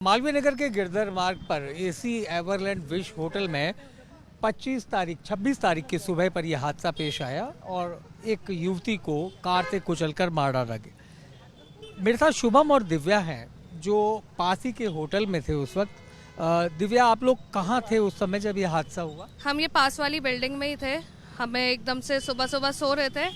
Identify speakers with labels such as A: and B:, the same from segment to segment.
A: मालवीय नगर के गिरधर मार्ग पर एसी एवरलैंड विश होटल में 26 तारीख की सुबह पर यह हादसा पेश आया और एक युवती को कार से कुचलकर मार डाला गया। मेरे साथ शुभम और दिव्या हैं जो पास ही के होटल में थे उस वक्त। दिव्या, आप लोग कहाँ थे उस समय जब यह हादसा हुआ?
B: हम ये पास वाली बिल्डिंग में ही थे। हमें एकदम से सुबह सुबह सो रहे थे,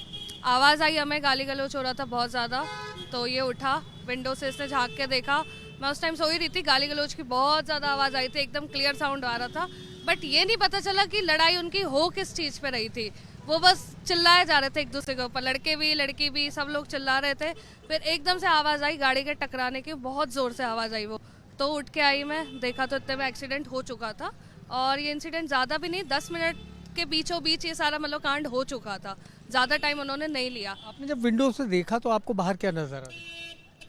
B: आवाज़ आई, हमें गाली गलौज हो रहा था बहुत ज़्यादा। तो ये उठा, विंडो से इसने झांक के देखा। मैं उस टाइम सो ही रही थी, गाली गलौज की बहुत ज़्यादा आवाज़ आई थी, एकदम क्लियर साउंड आ रहा था। बट ये नहीं पता चला कि लड़ाई उनकी हो किस चीज़ पे रही थी। वो बस चिल्लाए जा रहे थे एक दूसरे के ऊपर, लड़के भी लड़की भी, सब लोग चिल्ला रहे थे। फिर एकदम से आवाज़ आई गाड़ी के टकराने की, बहुत ज़ोर से आवाज़ आई। वो तो उठ के आई, मैं देखा तो इतने में एक्सीडेंट हो चुका था। और ये इंसिडेंट ज़्यादा भी नहीं, 10 मिनट के बीचों बीच ये सारा मतलब कांड हो चुका था। ज़्यादा टाइम उन्होंने नहीं लिया।
A: आपने जब विंडो से देखा तो आपको बाहर क्या नजर आया?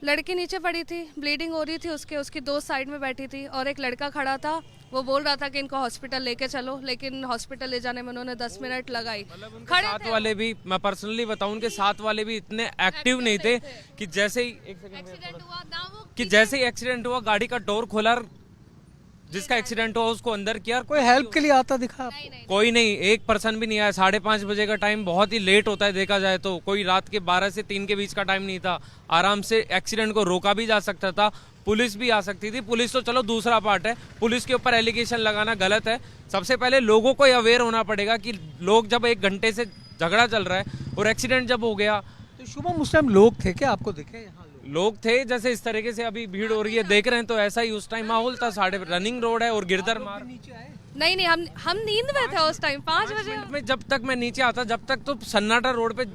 B: लड़की नीचे पड़ी थी, ब्लीडिंग हो रही थी, उसकी दोस्त साइड में बैठी थी और एक लड़का खड़ा था। वो बोल रहा था कि इनको हॉस्पिटल लेके चलो, लेकिन हॉस्पिटल ले जाने में उन्होंने 10 मिनट लगाई।
C: खड़े साथ वाले भी, मैं पर्सनली बताऊं, उनके साथ वाले भी इतने एक्टिव नहीं थे कि जैसे ही
B: एक्सीडेंट हुआ ना, वो
C: कि जैसे ही एक्सीडेंट हुआ गाड़ी का डोर खोला, जिसका एक्सीडेंट हुआ उसको अंदर किया।
A: कोई हेल्प के लिए आता दिखा आपको?
C: कोई नहीं, एक पर्सन भी नहीं आया। 5:30 बजे का टाइम बहुत ही लेट होता है देखा जाए तो। कोई रात के 12 से 3 के बीच का टाइम नहीं था। आराम से एक्सीडेंट को रोका भी जा सकता था, पुलिस भी आ सकती थी। पुलिस तो चलो दूसरा पार्ट है, पुलिस के ऊपर एलिगेशन लगाना गलत है। सबसे पहले लोगों को अवेयर होना पड़ेगा कि लोग जब 1 घंटे से झगड़ा चल रहा है और एक्सीडेंट जब हो गया।
A: तो शुभम, उस टाइम लोग थे क्या, आपको दिखे यहाँ?
C: लोग थे, जैसे इस तरीके से अभी भीड़ हो रही है देख रहे हैं, तो ऐसा ही उस टाइम माहौल था। रनिंग रोड है और गिरधर मार्ग।
B: नहीं, हम नींद में थे उस टाइम 5 बजे
C: में। जब तक मैं नीचे आता, जब तक तो सन्नाटा रोड पे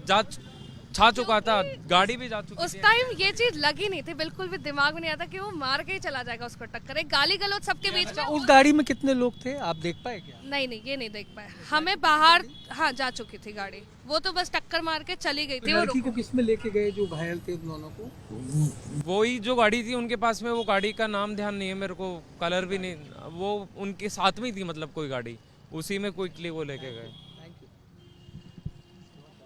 C: छा चुका था, गाड़ी भी जा चुकी थी।
B: उस टाइम ये चीज लगी नहीं थी, बिल्कुल भी दिमाग में नहीं आता कि वो मार के ही चला जाएगा उसको टक्कर। एक गाली गलौज सबके बीच में।
A: उस गाड़ी में कितने लोग थे, आप देख पाए क्या?
B: नहीं, ये नहीं देख पाए। हमें बाहर जा चुकी थी गाड़ी, वो तो बस टक्कर मार के चली गई थी।
A: लड़की को किसमें लेके गए जो घायल थे दोनों को?
C: वही जो गाड़ी थी उनके पास में, वो गाड़ी का नाम ध्यान नहीं है मेरे को, कलर भी नहीं, वो उनके साथ में थी, मतलब कोई गाड़ी, उसी में क्विकली वो लेके गए।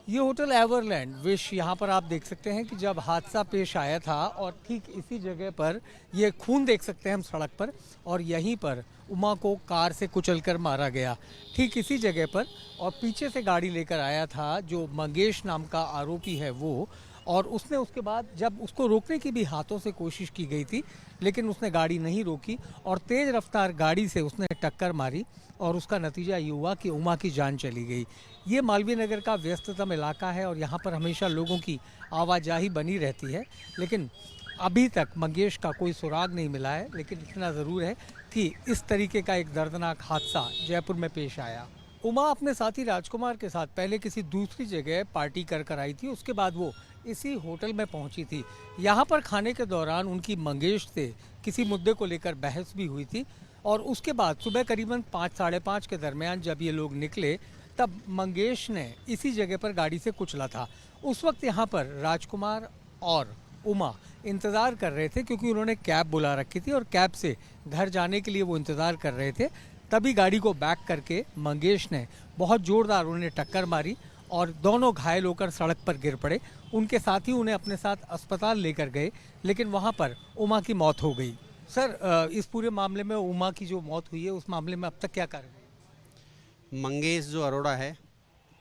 A: ये होटल एवरलैंड विश, यहाँ पर आप देख सकते हैं कि जब हादसा पेश आया था और ठीक इसी जगह पर ये खून देख सकते हैं हम सड़क पर, और यहीं पर उमा को कार से कुचलकर मारा गया ठीक इसी जगह पर। और पीछे से गाड़ी लेकर आया था जो मंगेश नाम का आरोपी है वो, और उसने उसके बाद जब उसको रोकने की भी हाथों से कोशिश की गई थी, लेकिन उसने गाड़ी नहीं रोकी और तेज़ रफ्तार गाड़ी से उसने टक्कर मारी और उसका नतीजा ये हुआ कि उमा की जान चली गई। ये मालवीय नगर का व्यस्ततम इलाका है और यहाँ पर हमेशा लोगों की आवाजाही बनी रहती है, लेकिन अभी तक मंगेश का कोई सुराग नहीं मिला है। लेकिन इतना ज़रूर है कि इस तरीके का एक दर्दनाक हादसा जयपुर में पेश आया। उमा अपने साथी राजकुमार के साथ पहले किसी दूसरी जगह पार्टी कर आई थी, उसके बाद वो इसी होटल में पहुंची थी। यहाँ पर खाने के दौरान उनकी मंगेश से किसी मुद्दे को लेकर बहस भी हुई थी और उसके बाद सुबह करीबन 5 साढ़े 5 के दरमियान जब ये लोग निकले तब मंगेश ने इसी जगह पर गाड़ी से कुचला था। उस वक्त यहाँ पर राजकुमार और उमा इंतज़ार कर रहे थे क्योंकि उन्होंने कैब बुला रखी थी और कैब से घर जाने के लिए वो इंतज़ार कर रहे थे। तभी गाड़ी को बैक करके मंगेश ने बहुत ज़ोरदार उन्हें टक्कर मारी और दोनों घायल होकर सड़क पर गिर पड़े। उनके साथी उन्हें अपने साथ अस्पताल लेकर गए, लेकिन वहाँ पर उमा की मौत हो गई। सर, इस पूरे मामले में उमा की जो मौत हुई है उस मामले में अब तक क्या कार्रवाई?
D: मंगेश जो अरोड़ा है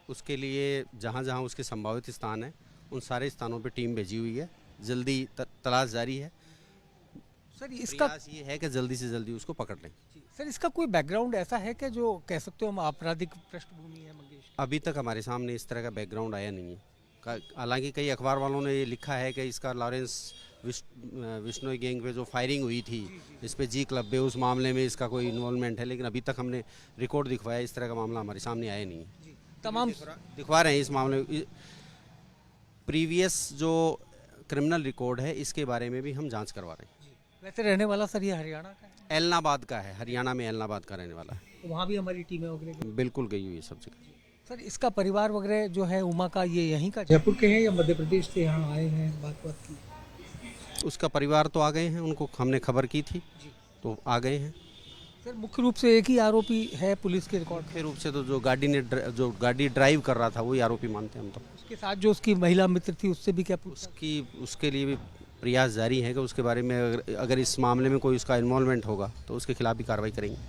D: उसके लिए जहाँ जहाँ उसके संभावित स्थान है उन सारे स्थानों पे टीम भेजी हुई है। जल्दी तलाश जारी है।
A: सर, इसका
D: ये है कि जल्दी से जल्दी उसको पकड़ लें।
A: सर, इसका कोई बैकग्राउंड ऐसा है कि जो कह सकते हो हम आपराधिक पृष्ठभूमि है मंगेश?
D: अभी तक हमारे सामने इस तरह का बैकग्राउंड आया नहीं है। हालांकि कई अखबार वालों ने ये लिखा है कि इसका लॉरेंस विश्नोई गैंग पे जो फायरिंग हुई थी इस पे जी क्लब पे, उस मामले में इसका कोई इन्वॉल्वमेंट है, लेकिन अभी तक हमने रिकॉर्ड दिखवाया, इस तरह का मामला हमारे सामने आया नहीं है।
A: तमाम
D: दिखवा रहे हैं इस मामले में प्रीवियस जो क्रिमिनल रिकॉर्ड है इसके बारे में भी हम जांच करवा रहे हैं।
A: वैसे रहने वाला सर ये हरियाणा का है?
D: एलनाबाद का है, हरियाणा में एलनाबाद का रहने वाला है।
A: वहाँ भी हमारी टीमें वगैरह
D: बिल्कुल गई हुई है सब जगह।
A: सर, इसका परिवार वगैरह जो है उमा का, ये यहीं का जयपुर के हैं या मध्य प्रदेश से यहाँ आए हैं? बात की
D: उसका परिवार तो आ गए हैं, उनको हमने खबर की थी तो आ गए हैं।
A: सर, मुख्य रूप से एक ही आरोपी है पुलिस के रिकॉर्ड?
D: मुख्य रूप से तो जो गाड़ी ड्राइव कर रहा था वही आरोपी मानते हैं हम तो।
A: उसके साथ जो उसकी महिला मित्र थी उससे भी क्या
D: उसके लिए भी प्रयास जारी है कि उसके बारे में अगर इस मामले में कोई उसका इन्वॉल्वमेंट होगा तो उसके खिलाफ भी कार्रवाई करेंगे।